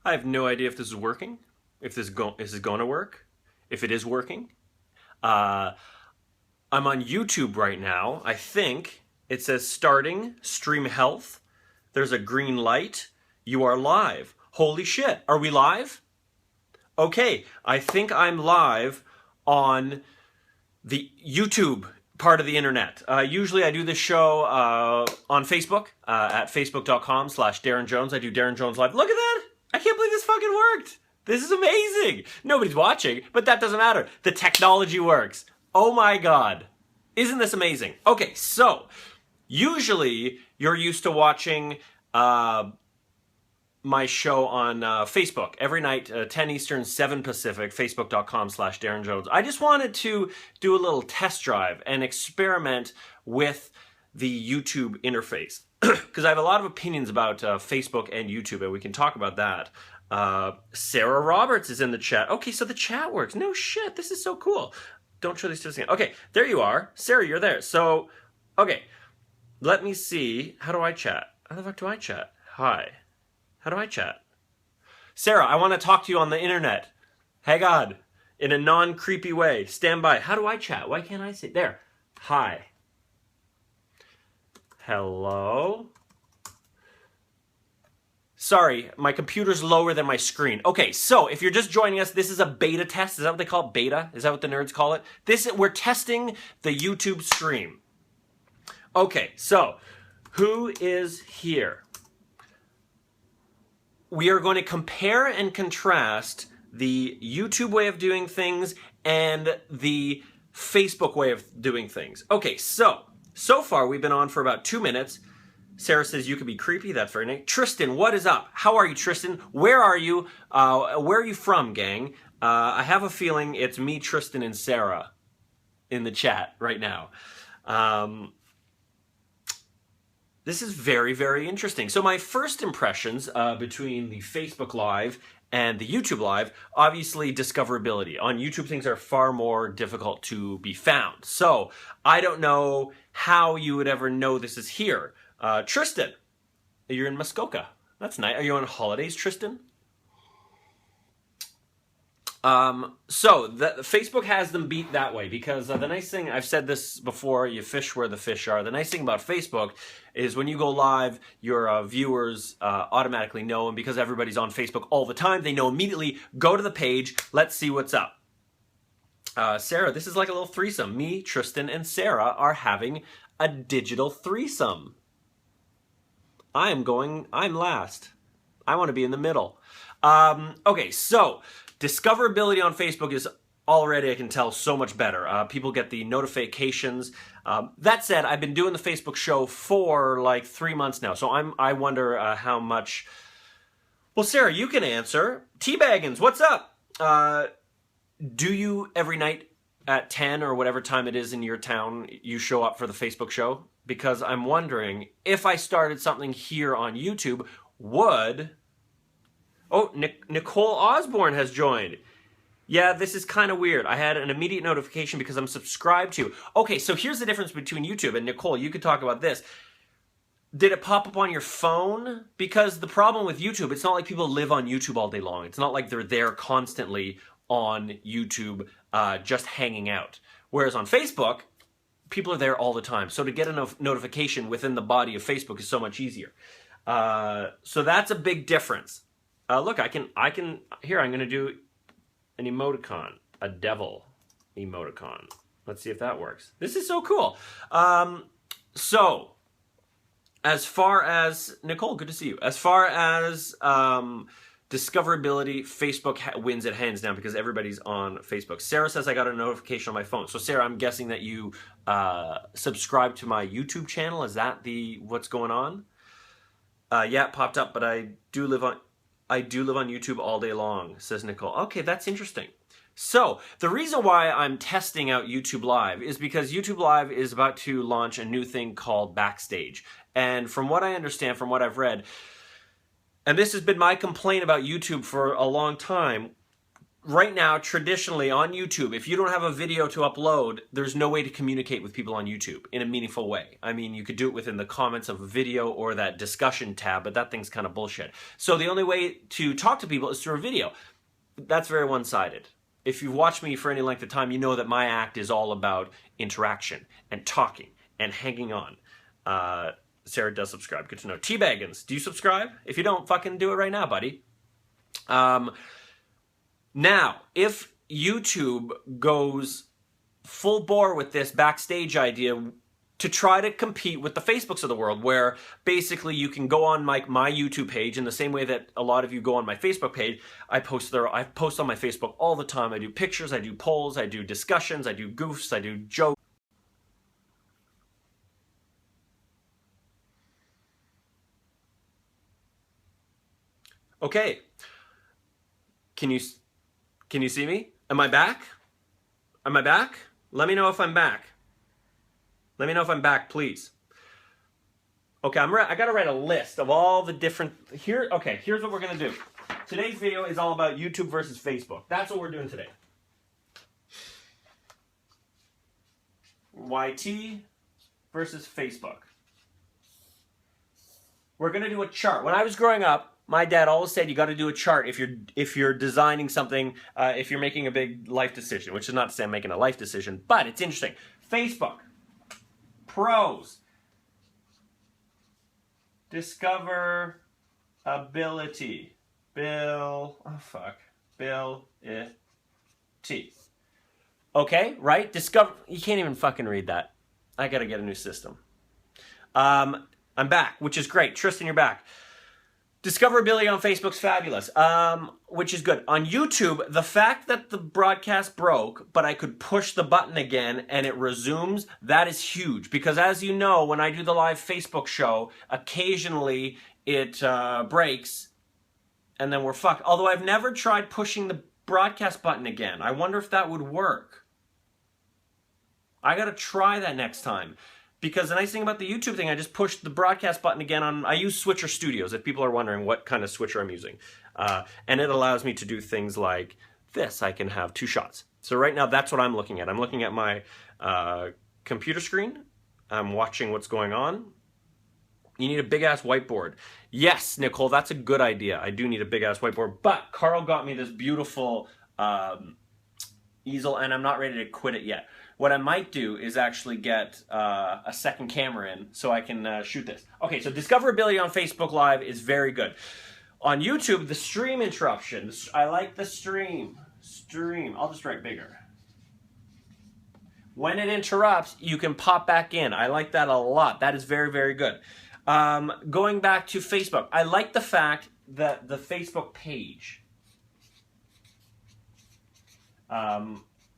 I have no idea if this is working, if this is going to work, if it is working. I'm on YouTube right now. I think it says starting stream health. There's a green light. You are live. Holy shit. Are we live? Okay, I think I'm live on the YouTube part of the internet. Usually I do this show on Facebook at facebook.com/Daryn Jones. I do Daryn Jones Live. Look at that! I can't believe this fucking worked! This is amazing! Nobody's watching, but that doesn't matter. The technology works. Oh my god. Isn't this amazing? Okay, so usually you're used to watching my show on Facebook every night, 10 Eastern, 7 Pacific, facebook.com/Daryn Jones. I just wanted to do a little test drive and experiment with the YouTube interface because I have a lot of opinions about Facebook and YouTube, and we can talk about that. Sarah Roberts is in the chat. Okay, so the chat works. No shit, this is so cool. Don't show these to us again. Okay, there you are. Sarah, you're there. So, okay, let me see. How do I chat? How the fuck do I chat? Hi. How do I chat? Sarah, I want to talk to you on the internet. Hang on. In a non-creepy way. Stand by. How do I chat? Why can't I say? There. Hi. Hello? Sorry, my computer's lower than my screen. Okay, so if you're just joining us, this is a beta test. Is that what they call it? Beta? Is that what the nerds call it? We're testing the YouTube stream. Okay, so who is here? We are going to compare and contrast the YouTube way of doing things and the Facebook way of doing things. Okay, so far we've been on for about 2 minutes. Sarah says you could be creepy. That's very nice. Tristan, what is up? How are you, Tristan? Where are you? Where are you from, gang? I have a feeling it's me, Tristan, and Sarah in the chat right now. This is very, very interesting. So my first impressions between the Facebook Live and the YouTube Live, obviously discoverability. On YouTube, things are far more difficult to be found. So I don't know how you would ever know this is here. Tristan, you're in Muskoka. That's nice. Are you on holidays, Tristan? So Facebook has them beat that way because the nice thing, I've said this before, you fish where the fish are. The nice thing about Facebook is when you go live, your viewers automatically know, and because everybody's on Facebook all the time, they know immediately, go to the page, let's see what's up. Sarah, this is like a little threesome. Me, Tristan, and Sarah are having a digital threesome. I'm last. I want to be in the middle. Okay, so discoverability on Facebook is already, I can tell, so much better. People get the notifications. That said, I've been doing the Facebook show for like 3 months now, so I wonder how much. Well, Sarah, you can answer. Teabaggins, what's up? Do you every night at 10 or whatever time it is in your town, you show up for the Facebook show? Because I'm wondering if I started something here on YouTube, would. Oh, Nicole Osborne has joined. Yeah, this is kind of weird. I had an immediate notification because I'm subscribed to. Okay, so here's the difference between YouTube and Nicole. You could talk about this. Did it pop up on your phone? Because the problem with YouTube, it's not like people live on YouTube all day long. It's not like they're there constantly on YouTube just hanging out. Whereas on Facebook, people are there all the time. So to get a notification within the body of Facebook is so much easier. So that's a big difference. Look, I can, here, I'm going to do an emoticon, a devil emoticon. Let's see if that works. This is so cool. So, as far as, Nicole, good to see you. As far as discoverability, Facebook wins it hands down because everybody's on Facebook. Sarah says I got a notification on my phone. So, Sarah, I'm guessing that you subscribe to my YouTube channel. Is that what's going on? Yeah, it popped up, but I do live on YouTube all day long, says Nicole. Okay, that's interesting. So, the reason why I'm testing out YouTube Live is because YouTube Live is about to launch a new thing called Backstage. And from what I understand, from what I've read, and this has been my complaint about YouTube for a long time, right now, traditionally on YouTube, if you don't have a video to upload, there's no way to communicate with people on YouTube in a meaningful way. I mean, you could do it within the comments of a video or that discussion tab, but that thing's kind of bullshit. So the only way to talk to people is through a video. That's very one-sided. If you've watched me for any length of time, you know that my act is all about interaction and talking and hanging on. Sarah does subscribe. Good to know. T-Baggins, do you subscribe? If you don't, fucking do it right now, buddy. Now, if YouTube goes full bore with this backstage idea to try to compete with the Facebooks of the world, where basically you can go on my YouTube page in the same way that a lot of you go on my Facebook page. I post on my Facebook all the time. I do pictures, I do polls, I do discussions, I do goofs, I do jokes. Okay. Can you see me? Am I back? Am I back? Let me know if I'm back. Let me know if I'm back, please. Okay, I gotta write a list of all the different, okay, here's what we're gonna do. Today's video is all about YouTube versus Facebook. That's what we're doing today. YT versus Facebook. We're gonna do a chart. When I was growing up, my dad always said you got to do a chart if you're designing something, if you're making a big life decision, which is not to say I'm making a life decision, but it's interesting. Facebook, pros, discoverability, ability. Okay, right? You can't even fucking read that. I got to get a new system. I'm back, which is great. Tristan, you're back. Discoverability on Facebook's fabulous, which is good. On YouTube, the fact that the broadcast broke, but I could push the button again and it resumes, that is huge. Because as you know, when I do the live Facebook show, occasionally it breaks and then we're fucked. Although I've never tried pushing the broadcast button again. I wonder if that would work. I gotta try that next time. Because the nice thing about the YouTube thing, I just pushed the broadcast button again I use Switcher Studios, if people are wondering what kind of switcher I'm using. And it allows me to do things like this. I can have 2 shots. So right now, that's what I'm looking at. I'm looking at my computer screen. I'm watching what's going on. You need a big-ass whiteboard. Yes, Nicole, that's a good idea. I do need a big-ass whiteboard. But Carl got me this beautiful easel, and I'm not ready to quit it yet. What I might do is actually get a second camera in so I can shoot this. Okay, so discoverability on Facebook Live is very good. On YouTube, the stream interruption. I like the stream. I'll just write bigger. When it interrupts, you can pop back in. I like that a lot. That is very, very good. Going back to Facebook, I like the fact that the Facebook page...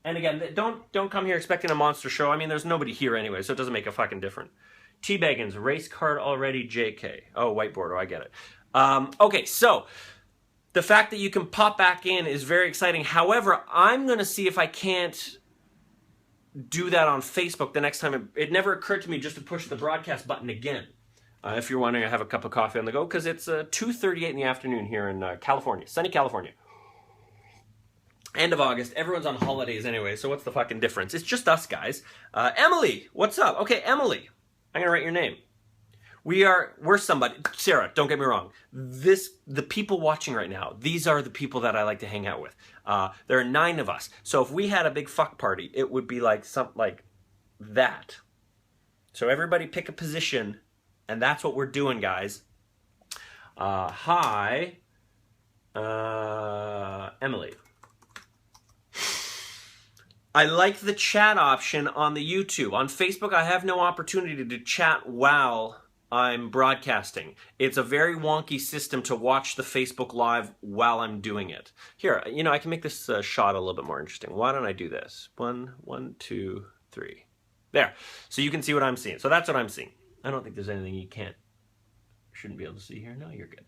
and again, don't come here expecting a monster show. I mean, there's nobody here anyway, so it doesn't make a fucking difference. T-Baggins, race card already, JK. Oh, whiteboard, oh, I get it. Okay, so the fact that you can pop back in is very exciting. However, I'm going to see if I can't do that on Facebook the next time. It never occurred to me just to push the broadcast button again. If you're wondering, I have a cup of coffee on the go because it's 2:38 in the afternoon here in California, sunny California. End of August. Everyone's on holidays anyway, so what's the fucking difference? It's just us, guys. Emily, what's up? Okay, Emily. I'm going to write your name. We're somebody. Sarah, don't get me wrong. The people watching right now, these are the people that I like to hang out with. There are 9 of us. So if we had a big fuck party, it would be like something like that. So everybody pick a position, and that's what we're doing, guys. Hi, Emily. I like the chat option on the YouTube. On Facebook, I have no opportunity to chat while I'm broadcasting. It's a very wonky system to watch the Facebook Live while I'm doing it. Here, I can make this shot a little bit more interesting. Why don't I do this? 1, 2, 3. There. So you can see what I'm seeing. So that's what I'm seeing. I don't think there's anything you shouldn't be able to see here. No, you're good.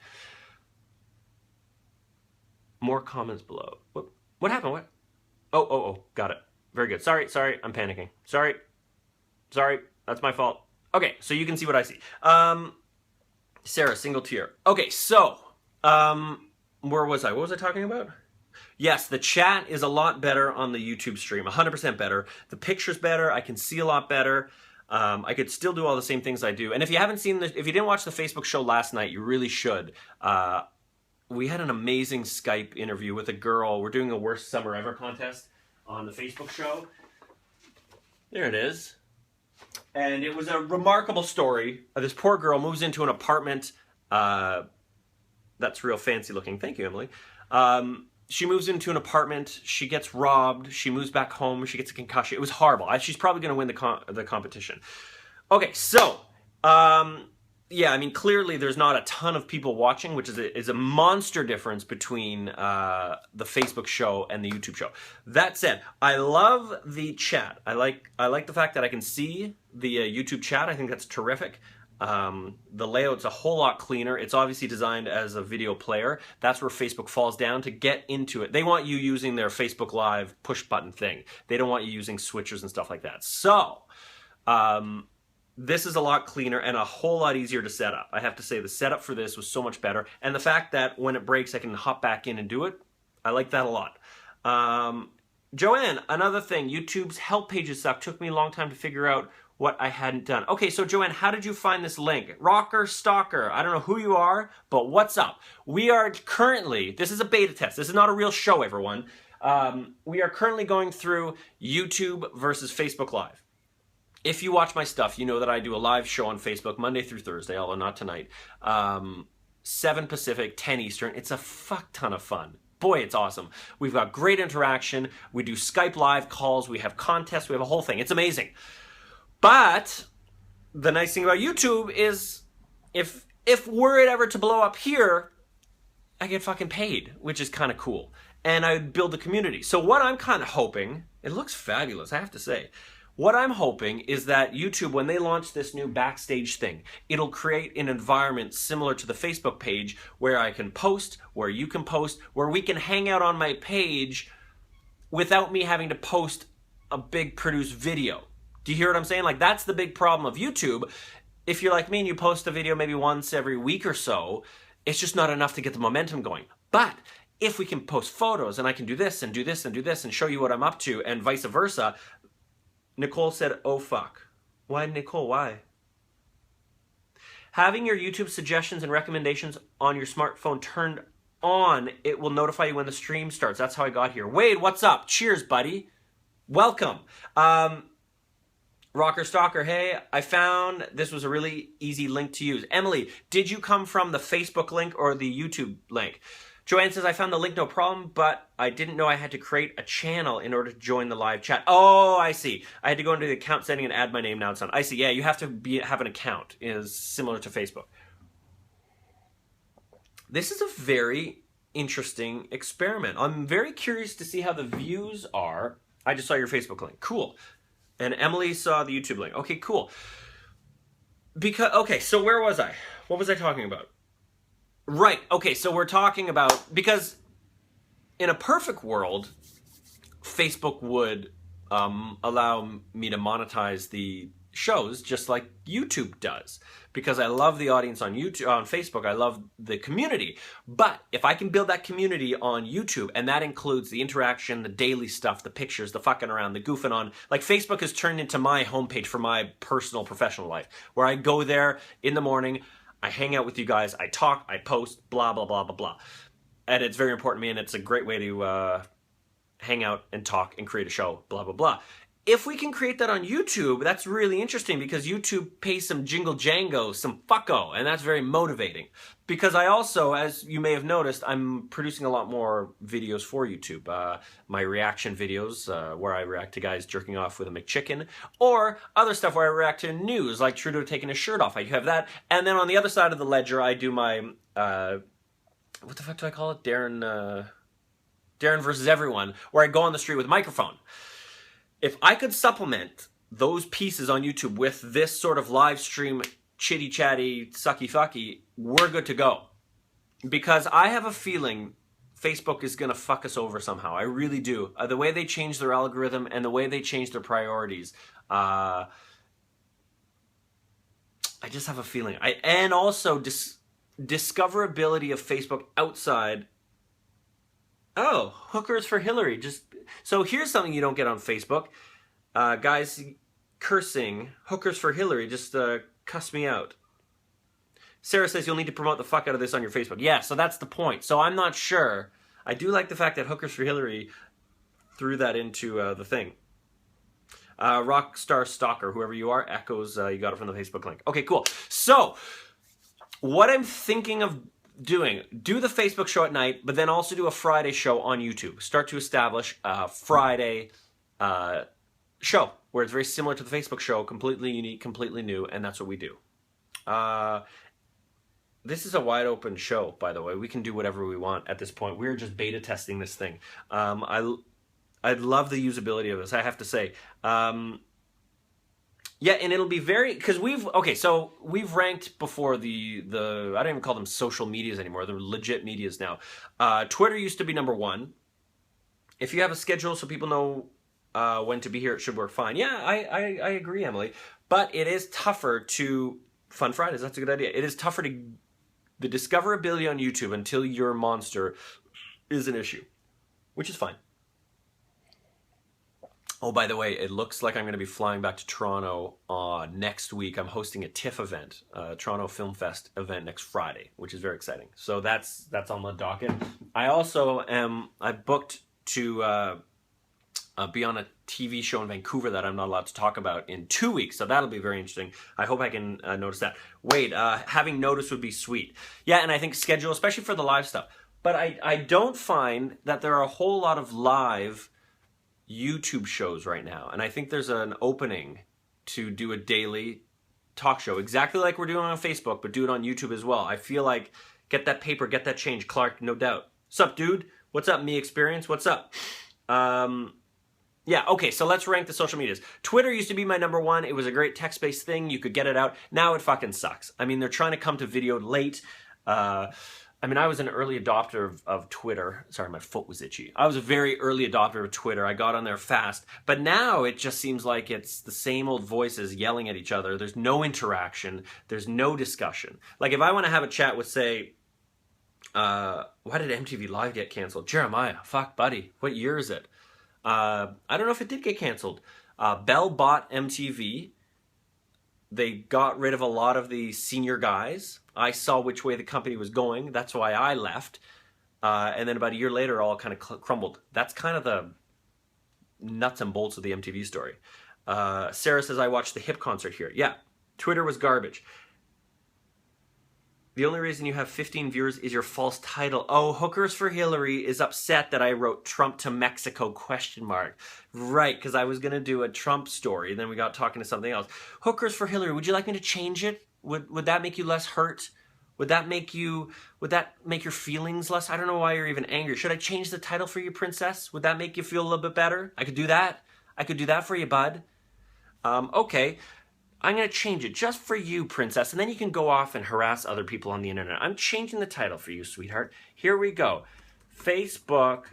More comments below. What happened? What? Oh, got it. Very good. Sorry, I'm panicking. Sorry, that's my fault. Okay, so you can see what I see. Sarah, single tier. Okay, so, where was I? What was I talking about? Yes, the chat is a lot better on the YouTube stream, 100% better. The picture's better. I can see a lot better. I could still do all the same things I do. And if you haven't seen if you didn't watch the Facebook show last night, you really should. We had an amazing Skype interview with a girl. We're doing a worst summer ever contest on the Facebook show. There it is. And it was a remarkable story. This poor girl moves into an apartment. That's real fancy looking. Thank you, Emily. She moves into an apartment. She gets robbed. She moves back home. She gets a concussion. It was horrible. She's probably going to win the competition. Okay, so yeah, I mean, clearly there's not a ton of people watching, which is a monster difference between the Facebook show and the YouTube show. That said, I love the chat. I like the fact that I can see the YouTube chat. I think that's terrific. The layout's a whole lot cleaner. It's obviously designed as a video player. That's where Facebook falls down to get into it. They want you using their Facebook Live push button thing. They don't want you using switchers and stuff like that. So, this is a lot cleaner and a whole lot easier to set up. I have to say the setup for this was so much better. And the fact that when it breaks, I can hop back in and do it, I like that a lot. Joanne, another thing, YouTube's help pages suck. Took me a long time to figure out what I hadn't done. Okay, so Joanne, how did you find this link? Rocker Stalker, I don't know who you are, but what's up? We are currently, this is a beta test. This is not a real show, everyone. We are currently going through YouTube versus Facebook Live. If you watch my stuff, you know that I do a live show on Facebook Monday through Thursday, although not tonight. 7 Pacific, 10 Eastern. It's a fuck ton of fun. Boy, it's awesome. We've got great interaction. We do Skype live calls. We have contests. We have a whole thing. It's amazing. But the nice thing about YouTube is if were it ever to blow up here, I get fucking paid, which is kind of cool. And I build a community. So what I'm kind of hoping, it looks fabulous, I have to say. What I'm hoping is that YouTube, when they launch this new backstage thing, it'll create an environment similar to the Facebook page where I can post, where you can post, where we can hang out on my page without me having to post a big produced video. Do you hear what I'm saying? Like, that's the big problem of YouTube. If you're like me and you post a video maybe once every week or so, it's just not enough to get the momentum going. But if we can post photos and I can do this and do this and do this and show you what I'm up to and vice versa. Nicole said, oh fuck. Why, Nicole, why? Having your YouTube suggestions and recommendations on your smartphone turned on, it will notify you when the stream starts. That's how I got here. Wade, what's up? Cheers, buddy. Welcome. Rocker Stalker, hey, I found this was a really easy link to use. Emily, did you come from the Facebook link or the YouTube link? Joanne says, I found the link no problem, but I didn't know I had to create a channel in order to join the live chat. Oh, I see. I had to go into the account setting and add my name. Now it's on. I see. Yeah, you have to have an account. It is similar to Facebook. This is a very interesting experiment. I'm very curious to see how the views are. I just saw your Facebook link. Cool. And Emily saw the YouTube link. Okay, cool. Okay, so where was I? What was I talking about? Right, okay, so we're talking about, because in a perfect world, Facebook would allow me to monetize the shows just like YouTube does, because I love the audience on YouTube, on Facebook. I love the community. But if I can build that community on YouTube, and that includes the interaction, the daily stuff, the pictures, the fucking around, the goofing on, like Facebook has turned into my homepage for my personal professional life, where I go there in the morning, I hang out with you guys, I talk, I post, blah, blah, blah, blah, blah. And it's very important to me, and it's a great way to hang out and talk and create a show, blah, blah, blah. If we can create that on YouTube, that's really interesting, because YouTube pays some jingle jango, some fucko, and that's very motivating. Because I also, as you may have noticed, I'm producing a lot more videos for YouTube. My reaction videos, where I react to guys jerking off with a McChicken, or other stuff where I react to news, like Trudeau taking his shirt off. I have that. And then on the other side of the ledger, I do my, what the fuck do I call it? Daryn versus everyone, where I go on the street with a microphone. If I could supplement those pieces on YouTube with this sort of live stream, chitty chatty, sucky fucky, we're good to go. Because I have a feeling Facebook is going to fuck us over somehow. I really do. The way they change their algorithm and the way they change their priorities. I just have a feeling. And also discoverability of Facebook outside Oh, hookers for Hillary. So here's something you don't get on Facebook. Guys cursing, hookers for Hillary, just cuss me out. Sarah says you'll need to promote the fuck out of this on your Facebook. Yeah, so that's the point. So I'm not sure. I do like the fact that hookers for Hillary threw that into the thing. Rockstar Stalker, whoever you are, echoes you got it from the Facebook link. Okay, cool. So what I'm thinking of doing, do the Facebook show at night, but then also do a Friday show on YouTube. Start to establish a Friday show where it's very similar to the Facebook show, completely unique, completely new, and that's what we do. This is a wide open show, by the way. We can do whatever we want at this point. We're just beta testing this thing. I love the usability of this, I have to say. Yeah, and it'll be very, because we've ranked before the I don't even call them social medias anymore. They're legit medias now. Twitter used to be number 1. If you have a schedule so people know when to be here, it should work fine. Yeah, I agree, Emily. But it is tougher to, Fun Fridays, that's a good idea. It is tougher to, the discoverability on YouTube until you're a monster is an issue, which is fine. Oh, by the way, it looks like I'm going to be flying back to Toronto next week. I'm hosting a TIFF event, Toronto Film Fest event next Friday, which is very exciting. So that's on the docket. I also I booked to be on a TV show in Vancouver that I'm not allowed to talk about in 2 weeks. So that'll be very interesting. I hope I can notice that. Wait, having notice would be sweet. Yeah, and I think schedule, especially for the live stuff. But I don't find that there are a whole lot of live YouTube shows right now, and I think there's an opening to do a daily talk show, exactly like we're doing on Facebook, but do it on YouTube as well. I feel like get that paper, get that change. Clark, no doubt. What's up, dude? What's up, me experience? What's up? Yeah, okay, so let's rank the social medias. Twitter used to be my number 1. It was a great text-based thing. You could get it out. Now it fucking sucks. I mean, they're trying to come to video late. I mean, I was an early adopter of Twitter. Sorry, my foot was itchy. I was a very early adopter of Twitter. I got on there fast. But now it just seems like it's the same old voices yelling at each other. There's no interaction. There's no discussion. Like if I want to have a chat with, say, why did MTV Live get canceled? Jeremiah, fuck, buddy. What year is it? I don't know if it did get canceled. Bell bought MTV. They got rid of a lot of the senior guys. I saw which way the company was going. That's why I left. And then about a year later, all kind of crumbled. That's kind of the nuts and bolts of the MTV story. Sarah says, I watched the Hip concert here. Yeah, Twitter was garbage. The only reason you have 15 viewers is your false title. Oh, Hookers for Hillary is upset that I wrote Trump to Mexico ? Right, because I was going to do a Trump story, and then we got talking to something else. Hookers for Hillary, would you like me to change it? Would that make you less hurt? Would that make your feelings less? I don't know why you're even angry. Should I change the title for you, princess? Would that make you feel a little bit better? I could do that. I could do that for you, bud. Okay. I'm going to change it just for you, princess, and then you can go off and harass other people on the internet. I'm changing the title for you, sweetheart. Here we go. Facebook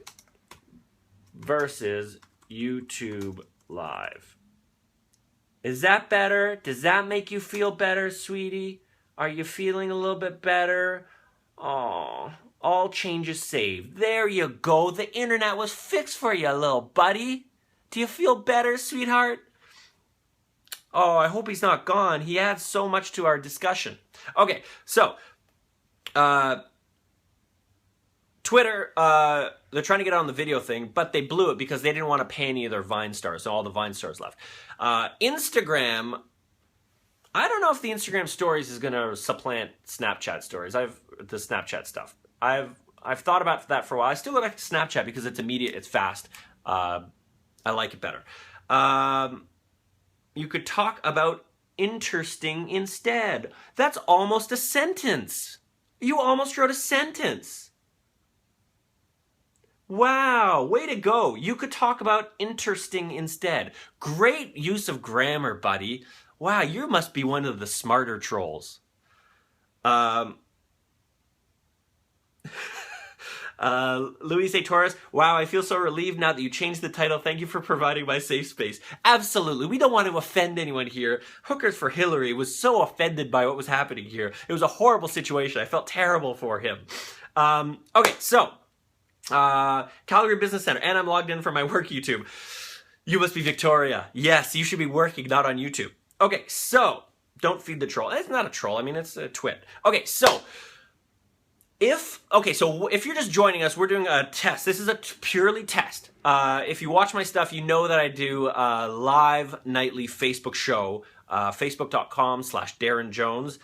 versus YouTube Live. Is that better? Does that make you feel better, sweetie? Are you feeling a little bit better? Oh, all changes saved. There you go. The internet was fixed for you, little buddy. Do you feel better, sweetheart? Oh, I hope he's not gone. He adds so much to our discussion. Okay, so Twitter, they're trying to get on the video thing, but they blew it because they didn't want to pay any of their Vine stars, so all the Vine stars left. Instagram, I don't know if the Instagram stories is going to supplant Snapchat stories. The Snapchat stuff. I've thought about that for a while. I still like Snapchat because it's immediate, it's fast. I like it better. You could talk about interesting instead. That's almost a sentence. You almost wrote a sentence. Wow, way to go. You could talk about interesting instead. Great use of grammar, buddy. Wow, you must be one of the smarter trolls. Luis A. Torres, wow, I feel so relieved now that you changed the title. Thank you for providing my safe space. Absolutely. We don't want to offend anyone here. Hookers for Hillary was so offended by what was happening here. It was a horrible situation. I felt terrible for him. Okay, so Calgary Business Center, and I'm logged in for my work YouTube. You must be Victoria. Yes, you should be working, not on YouTube. Okay, so don't feed the troll. It's not a troll. I mean, it's a twit. Okay, so if you're just joining us, we're doing a test. This is a purely test. If you watch my stuff, you know that I do a live nightly Facebook show, facebook.com/Daryn Jones.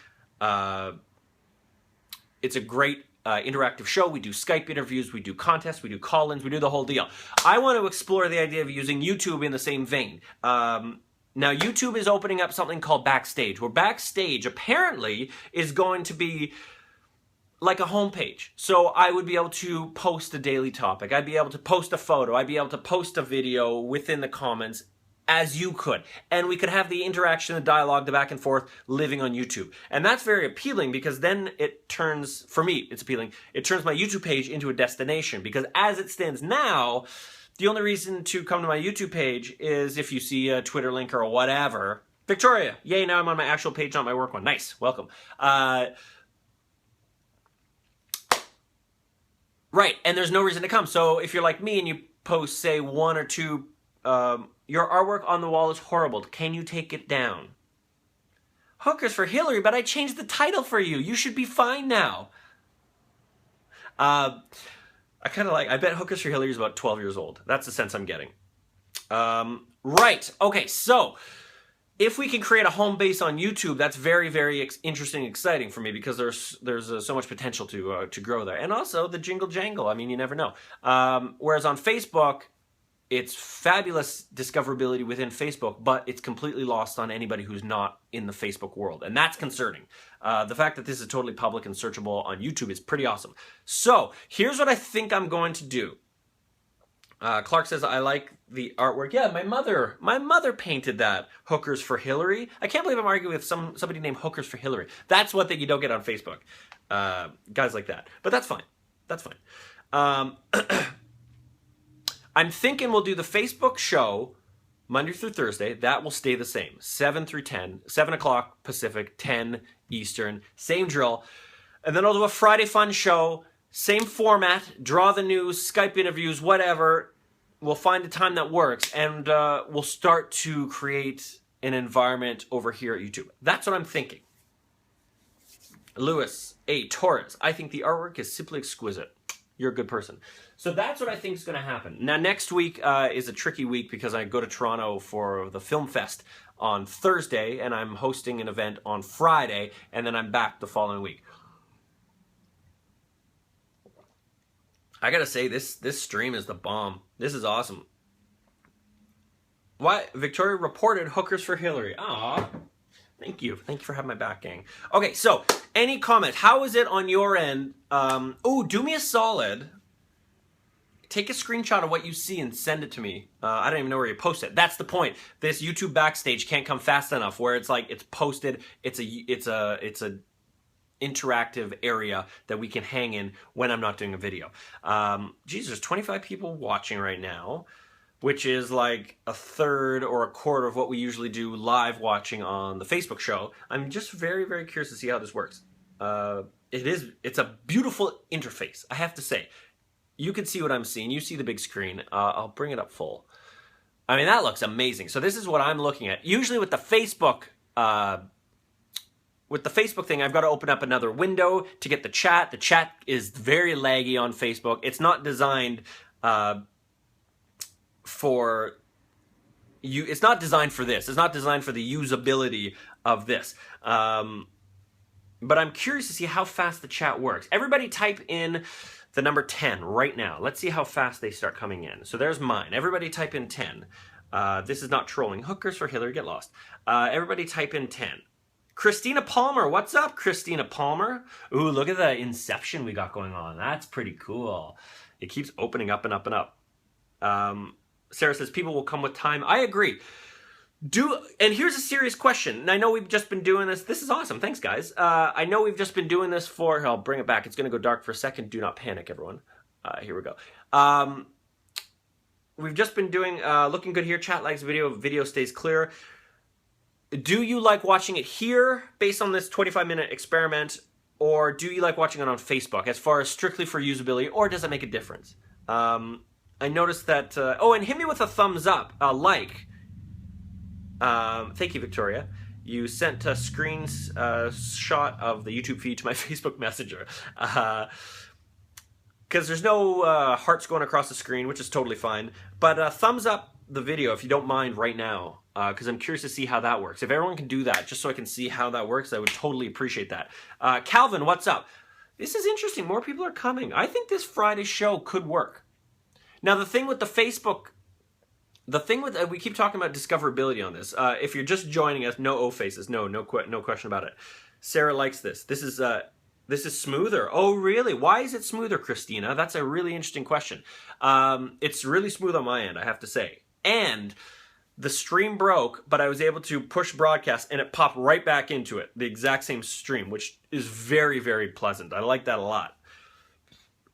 It's a great interactive show. We do Skype interviews, we do contests, we do call-ins, we do the whole deal. I want to explore the idea of using YouTube in the same vein. Now, YouTube is opening up something called Backstage, where Backstage apparently is going to be like a homepage. So I would be able to post a daily topic. I'd be able to post a photo. I'd be able to post a video within the comments as you could. And we could have the interaction, the dialogue, the back and forth living on YouTube. And that's very appealing because then it turns, for me, it's appealing, it turns my YouTube page into a destination. Because as it stands now, the only reason to come to my YouTube page is if you see a Twitter link or whatever. Victoria, yay, now I'm on my actual page, not my work one. Nice, welcome. Right, and there's no reason to come. So if you're like me and you post, say, one or two, your artwork on the wall is horrible. Can you take it down? Hookers for Hillary, but I changed the title for you. You should be fine now. I bet Hookers for Hillary is about 12 years old. That's the sense I'm getting. Right, okay, so if we can create a home base on YouTube, that's very, very interesting and exciting for me because there's so much potential to grow there. And also the jingle jangle, I mean, you never know. Whereas on Facebook, it's fabulous discoverability within Facebook, but it's completely lost on anybody who's not in the Facebook world. And that's concerning. The fact that this is totally public and searchable on YouTube is pretty awesome. So here's what I think I'm going to do. Clark says, I like the artwork. Yeah, my mother painted that. Hookers for Hillary. I can't believe I'm arguing with somebody named Hookers for Hillary. That's one thing you don't get on Facebook. Guys like that. But that's fine. That's fine. I'm thinking we'll do the Facebook show Monday through Thursday. That will stay the same. 7 through 10. 7 o'clock Pacific, 10 Eastern. Same drill. And then I'll do a Friday fun show. Same format, draw the news, Skype interviews, whatever. We'll find a time that works, and we'll start to create an environment over here at YouTube. That's what I'm thinking. Lewis, Torres, I think the artwork is simply exquisite. You're a good person. So that's what I think is going to happen. Now, next week is a tricky week because I go to Toronto for the Film Fest on Thursday, and I'm hosting an event on Friday, and then I'm back the following week. I gotta say, this stream is the bomb. This is awesome. Why? Victoria reported Hookers for Hillary. Aw. Thank you. Thank you for having my back, gang. Okay, so, any comments? How is it on your end? Do me a solid. Take a screenshot of what you see and send it to me. I don't even know where you post it. That's the point. This YouTube Backstage can't come fast enough where it's like, it's posted, it's a interactive area that we can hang in when I'm not doing a video. Geez, there's 25 people watching right now, which is like a third or a quarter of what we usually do live watching on the Facebook show. I'm just very, very curious to see how this works. It's a beautiful interface, I have to say. You can see what I'm seeing. You see the big screen. I'll bring it up full. I mean, that looks amazing. So this is what I'm looking at. Usually with the Facebook thing, I've got to open up another window to get the chat. The chat is very laggy on Facebook. It's not designed for you. It's not designed for this. It's not designed for the usability of this. But I'm curious to see how fast the chat works. Everybody type in the number 10 right now. Let's see how fast they start coming in. So there's mine. Everybody type in 10. This is not trolling. Hookers for Hillary, get lost. Everybody type in 10. Christina Palmer, what's up, Christina Palmer? Ooh, look at the inception we got going on. That's pretty cool. It keeps opening up and up and up. Sarah says, people will come with time. I agree. And here's a serious question. And I know we've just been doing this. This is awesome. Thanks, guys. I know we've just been doing this for, I'll bring it back. It's going to go dark for a second. Do not panic, everyone. Here we go. We've just been doing, looking good here. Chat likes video stays clear. Do you like watching it here based on this 25-minute experiment, or do you like watching it on Facebook as far as strictly for usability, or does it make a difference? I noticed that, oh, and hit me with a thumbs up, a like. Thank you, Victoria. You sent a screenshot of the YouTube feed to my Facebook Messenger. Because there's no hearts going across the screen, which is totally fine. But thumbs up the video if you don't mind right now, because I'm curious to see how that works. If everyone can do that, just so I can see how that works, I would totally appreciate that. Calvin, what's up? This is interesting. More people are coming. I think this Friday show could work. Now, the thing with the Facebook... we keep talking about discoverability on this. If you're just joining us, no O faces. No question about it. Sarah likes this. This is smoother. Oh, really? Why is it smoother, Christina? That's a really interesting question. It's really smooth on my end, I have to say. And the stream broke, but I was able to push broadcast, and it popped right back into it. The exact same stream, which is very, very pleasant. I like that a lot.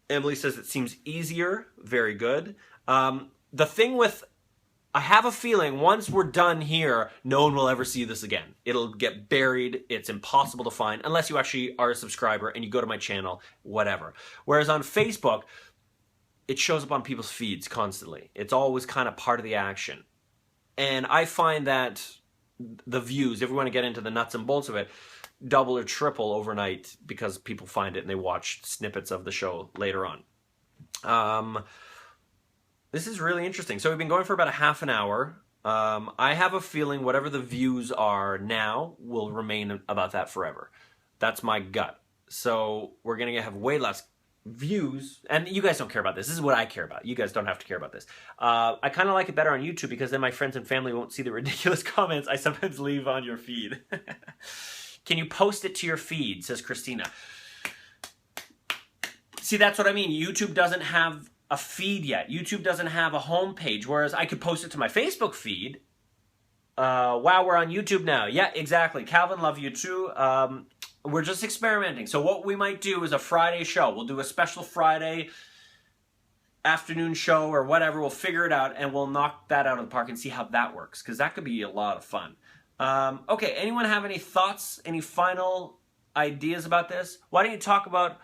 Emily says it seems easier. Very good. The thing with... I have a feeling once we're done here, no one will ever see this again. It'll get buried. It's impossible to find unless you actually are a subscriber and you go to my channel, whatever. Whereas on Facebook, it shows up on people's feeds constantly. It's always kind of part of the action. And I find that the views, if we want to get into the nuts and bolts of it, double or triple overnight because people find it and they watch snippets of the show later on. This is really interesting. So we've been going for about a half an hour. I have a feeling whatever the views are now will remain about that forever. That's my gut. So we're going to have way less views. And you guys don't care about this. This is what I care about. You guys don't have to care about this. I kind of like it better on YouTube because then my friends and family won't see the ridiculous comments I sometimes leave on your feed. Can you post it to your feed, says Christina. See, that's what I mean. YouTube doesn't have a feed yet. YouTube doesn't have a homepage, whereas I could post it to my Facebook feed. Wow, we're on YouTube now. Yeah, exactly. Calvin, love you too. We're just experimenting. So what we might do is a Friday show. We'll do a special Friday afternoon show or whatever. We'll figure it out and we'll knock that out of the park and see how that works, because that could be a lot of fun. Okay, anyone have any thoughts, any final ideas about this? Why don't you talk about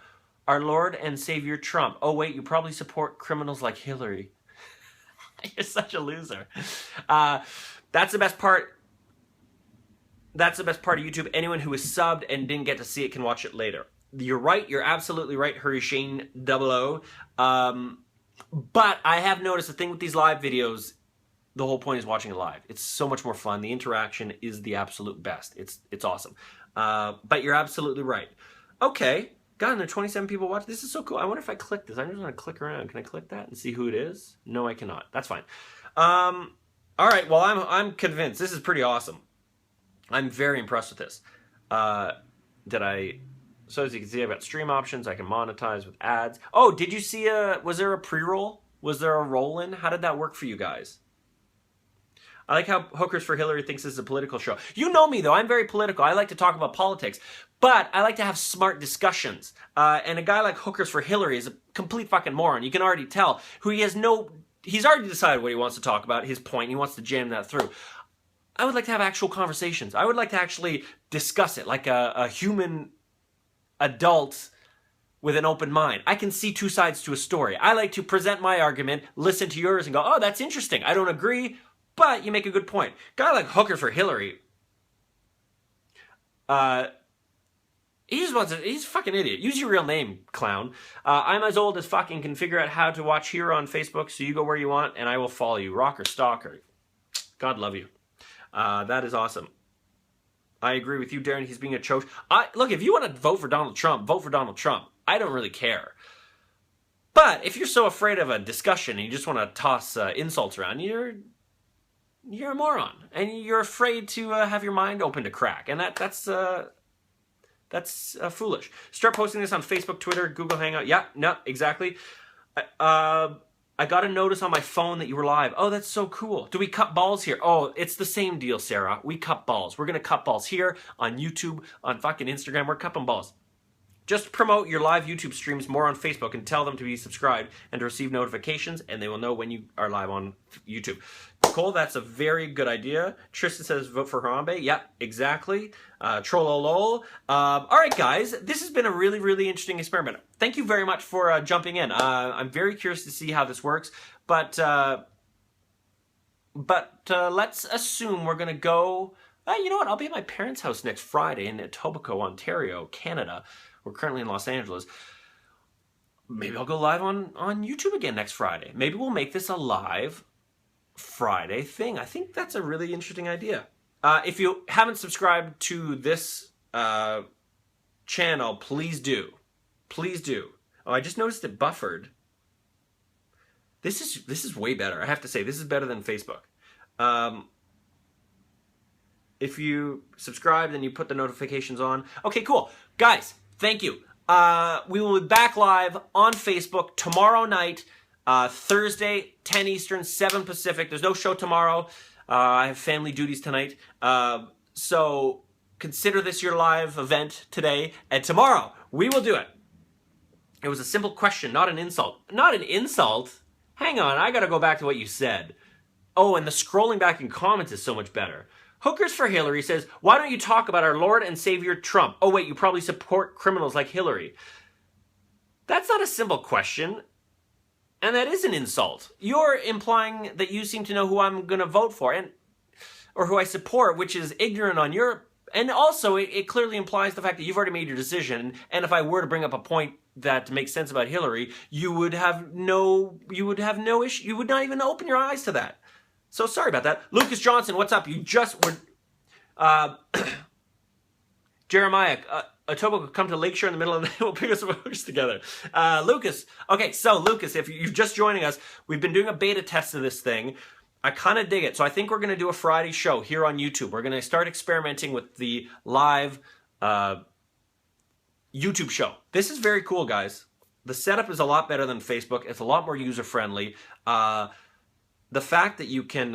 our Lord and Savior Trump? Oh, wait, you probably support criminals like Hillary. You're such a loser. That's the best part. That's the best part of YouTube. Anyone who is subbed and didn't get to see it can watch it later. You're right. You're absolutely right, Hurricane 00. But I have noticed the thing with these live videos, the whole point is watching it live. It's so much more fun. The interaction is the absolute best. It's awesome. But you're absolutely right. Okay. God, and there are 27 people watching. This is so cool. I wonder if I click this. I'm just going to click around. Can I click that and see who it is? No, I cannot. That's fine. All right. Well, I'm convinced. This is pretty awesome. I'm very impressed with this. So as you can see, I've got stream options. I can monetize with ads. Oh, did you see was there a pre-roll? Was there a roll-in? How did that work for you guys? I like how Hookers for Hillary thinks this is a political show. You know me, though. I'm very political. I like to talk about politics. But I like to have smart discussions. And a guy like Hookers for Hillary is a complete fucking moron. You can already tell. He's already decided what he wants to talk about, his point. He wants to jam that through. I would like to have actual conversations. I would like to actually discuss it like a human adult with an open mind. I can see two sides to a story. I like to present my argument, listen to yours, and go, oh, that's interesting. I don't agree, but you make a good point. Guy like Hooker for Hillary, he's a fucking idiot. Use your real name, clown. I'm as old as fucking can figure out how to watch Hero on Facebook, so you go where you want, and I will follow you. Rocker stalker. God love you. That is awesome. I agree with you, Darren. He's being a choke. Look, if you want to vote for Donald Trump, vote for Donald Trump. I don't really care. But if you're so afraid of a discussion and you just want to toss insults around, you're a moron. And you're afraid to have your mind open to crack. And that's foolish. Start posting this on Facebook, Twitter, Google Hangout. Yeah, no, exactly. I got a notice on my phone that you were live. Oh, that's so cool. Do we cut balls here? Oh, it's the same deal, Sarah. We cut balls. We're going to cut balls here on YouTube, on fucking Instagram. We're cutting balls. Just promote your live YouTube streams more on Facebook and tell them to be subscribed and to receive notifications, and they will know when you are live on YouTube. Nicole, that's a very good idea. Tristan says vote for Harambe. Yep, exactly. Trollolol. All right, guys, this has been a really, really interesting experiment. Thank you very much for jumping in. I'm very curious to see how this works, but let's assume we're going to go... you know what? I'll be at my parents' house next Friday in Etobicoke, Ontario, Canada. We're currently in Los Angeles. Maybe I'll go live on YouTube again next Friday. Maybe we'll make this a live Friday thing. I think that's a really interesting idea. If you haven't subscribed to this channel, please do. Please do. Oh, I just noticed it buffered. This is way better. I have to say, this is better than Facebook. If you subscribe, then you put the notifications on. Okay, cool. Guys, thank you. We will be back live on Facebook tomorrow night, Thursday, 10 Eastern, 7 Pacific. There's no show tomorrow. I have family duties tonight. So consider this your live event today. And tomorrow, we will do it. It was a simple question, not an insult. Not an insult? Hang on, I gotta go back to what you said. Oh, and the scrolling back in comments is so much better. Hookers for Hillary says, why don't you talk about our Lord and Savior Trump? Oh wait, you probably support criminals like Hillary. That's not a simple question. And that is an insult. You're implying that you seem to know who I'm going to vote for, or who I support, which is ignorant on your... And also, it clearly implies the fact that you've already made your decision, and if I were to bring up a point that makes sense about Hillary, you would have no issue. You would not even open your eyes to that. So sorry about that. Lucas Johnson, what's up? You just were... Jeremiah, Etobicoke could come to Lakeshore in the middle of the night. We'll pick us some hookers together. Lucas. Okay, so Lucas, if you're just joining us, we've been doing a beta test of this thing. I kind of dig it. So I think we're going to do a Friday show here on YouTube. We're going to start experimenting with the live YouTube show. This is very cool, guys. The setup is a lot better than Facebook. It's a lot more user-friendly. The fact that you can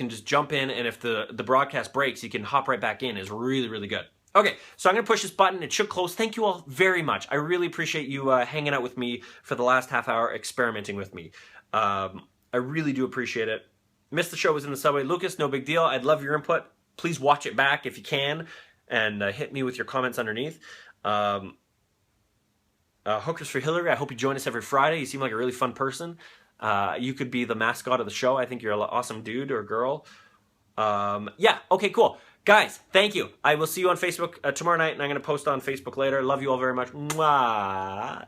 just jump in, and if the broadcast breaks, you can hop right back in is really, really good. Okay, so I'm going to push this button. It should close. Thank you all very much. I really appreciate you hanging out with me for the last half hour, experimenting with me. I really do appreciate it. Missed the show, was in the subway. Lucas, no big deal. I'd love your input. Please watch it back if you can, and hit me with your comments underneath. Hookers for Hillary, I hope you join us every Friday. You seem like a really fun person. You could be the mascot of the show. I think you're an awesome dude or girl. Yeah, okay, cool. Guys, thank you. I will see you on Facebook tomorrow night, and I'm going to post on Facebook later. Love you all very much. Mwah.